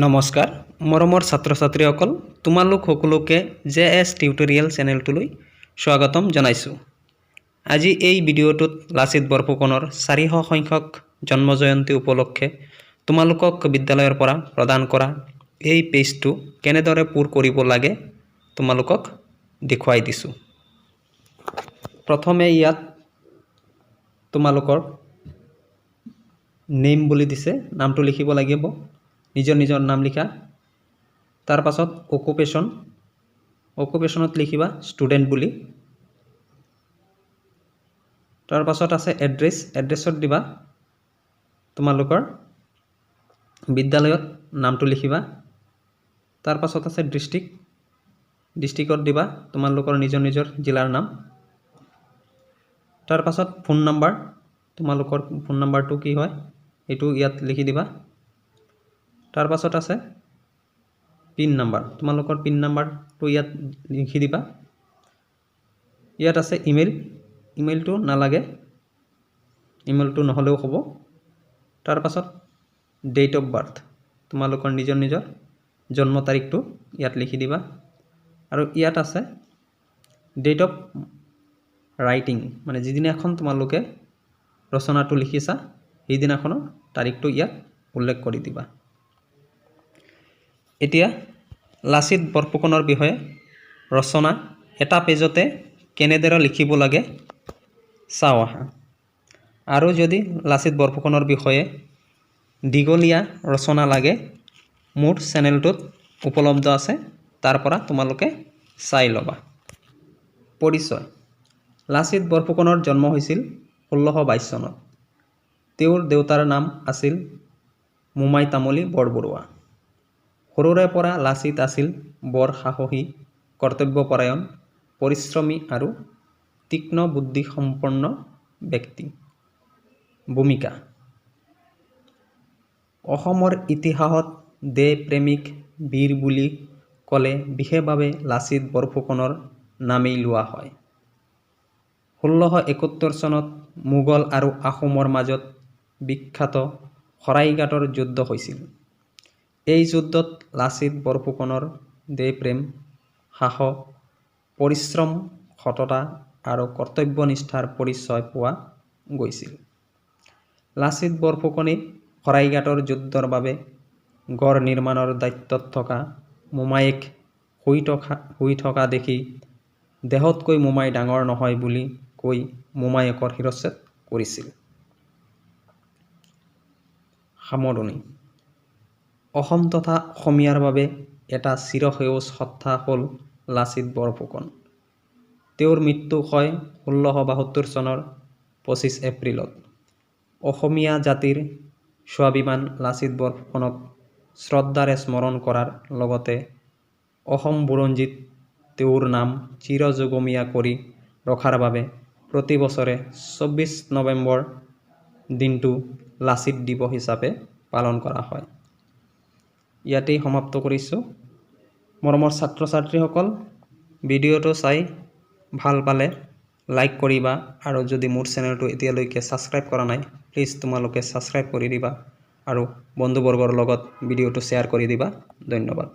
নমস্কাৰ মৰমৰ ছাত্ৰ ছাত্ৰীসকল তোমালোক সকলোকে জেএছ টিউটৰিয়েল চেনেলটোলৈ স্বাগতম জনাইছো। আজি এই ভিডিঅ'টোত লাচিত বৰফুকনৰ 400 সংখ্যক জন্ম জয়ন্তী উপলক্ষে তোমালোকক বিদ্যালয়ৰ পৰা প্ৰদান কৰা এই পেজটো কেনেদৰে পূৰ কৰিব লাগে তোমালোকক দেখুৱাই দিছো। প্ৰথমে ইয়াত তোমালোকৰ নেম বুলি দিছে, নামটো লিখিব লাগিব। নিজৰ নাম লিখা। তাৰ পাছত অকুপেশনত লিখিবা ষ্টুডেন্ট বুলি। তাৰ পাছত আছে এড্ৰেছত দিবা তোমালোকৰ বিদ্যালয়ত নামটো লিখিবা। তাৰ পাছত আছে ডিস্ট্ৰিক্টত দিবা তোমালোকৰ নিজৰ জিলাৰ নাম। তাৰ পাছত ফোন নাম্বাৰ, তোমালোকৰ ফোন নাম্বাৰটো কি হয় এইটো ইয়াত লিখি দিবা। তাৰ পাছত আছে পিন নাম্বাৰ, তোমালোকৰ পিন নাম্বাৰটো ইয়াত লিখি দিবা। ইয়াত আছে ইমেইলটো নালাগে, ইমেইলটো নহলেও হ'ব। তাৰ পাছত ডেট অফ বাৰ্থ, তোমালোকৰ নিজৰ জন্ম তাৰিখটো ইয়াত লিখি দিবা। আৰু ইয়াত আছে ডেট অফ ৰাইটিং, মানে যিদিনাখন তোমালোকে ৰচনাটো লিখিছা সেইদিনাখনৰ তাৰিখটো ইয়াত উল্লেখ কৰি দিবা। এতিয়া লাচিত বৰফুকনৰ বিষয়ে ৰচনা এটা পেজতে কেনেদৰে লিখিব লাগে চাওঁ আহা। আৰু যদি লাচিত বৰফুকনৰ বিষয়ে দীঘলীয়া ৰচনা লাগে মোৰ চেনেলটোত উপলব্ধ আছে, তাৰ পৰা তোমালোকে চাই ল'বা। পৰিচয়: লাচিত বৰফুকনৰ জন্ম হৈছিল 1622 চনত। তেওঁৰ দেউতাৰ নাম আছিল মোমাই তামুলী বৰবৰুৱা। সৰুৰে পৰা লাচিত আছিল বৰ সাহসী, কৰ্তব্যপৰায়ণ, পৰিশ্ৰমী আৰু তীক্ষ্ণ বুদ্ধিসম্পন্ন ব্যক্তি। ভূমিকা: অসমৰ ইতিহাসত দেশপ্ৰেমিক বীৰ বুলি ক'লে বিশেষভাৱে লাচিত বৰফুকনৰ নামেই লোৱা হয়। 1671 চনত মোগল আৰু আহোমৰ মাজত বিখ্যাত শৰাইঘাটৰ যুদ্ধ হৈছিল। এই যুদ্ধত লাচিত বৰফুকনৰ দেশপ্ৰেম, সাহস, পৰিশ্ৰম, সততা আৰু কৰ্তব্যনিষ্ঠাৰ পৰিচয় পোৱা গৈছিল। লাচিত বৰফুকনে শৰাইঘাটৰ যুদ্ধৰ বাবে গড় নিৰ্মাণৰ দায়িত্বত থকা মোমায়েক শুই থকা দেখি দেহতকৈ মোমাই ডাঙৰ নহয় বুলি কৈ মোমায়েকৰ শিৰচ্ছেদ কৰিছিল। সামৰণি: অসম তথা অসমীয়াৰ বাবে এটা চিৰসেউজ সত্তা হ'ল লাচিত বৰফুকন। তেওঁৰ মৃত্যু হয় 1672 চনৰ 25 এপ্ৰিলত। অসমীয়া জাতিৰ স্বাভিমান লাচিত বৰফুকনক শ্ৰদ্ধাৰে স্মৰণ কৰাৰ লগতে অসম বুৰঞ্জীত তেওঁৰ নাম চিৰযুগমীয়া কৰি ৰখাৰ বাবে প্ৰতি বছৰে 24 নৱেম্বৰ দিনটো লাচিত দিৱস হিচাপে পালন কৰা হয়। ইয়াতেই সমাপ্ত কৰিছোঁ। মৰমৰ ছাত্ৰ ছাত্ৰীসকল, ভিডিঅ'টো চাই ভাল পালে লাইক কৰিবা, আৰু যদি মোৰ চেনেলটো এতিয়ালৈকে ছাবস্ক্ৰাইব কৰা নাই প্লিজ তোমালোকে ছাবস্ক্ৰাইব কৰি দিবা আৰু বন্ধুবৰ্গৰ লগত ভিডিঅ'টো শ্বেয়াৰ কৰি দিবা। ধন্যবাদ।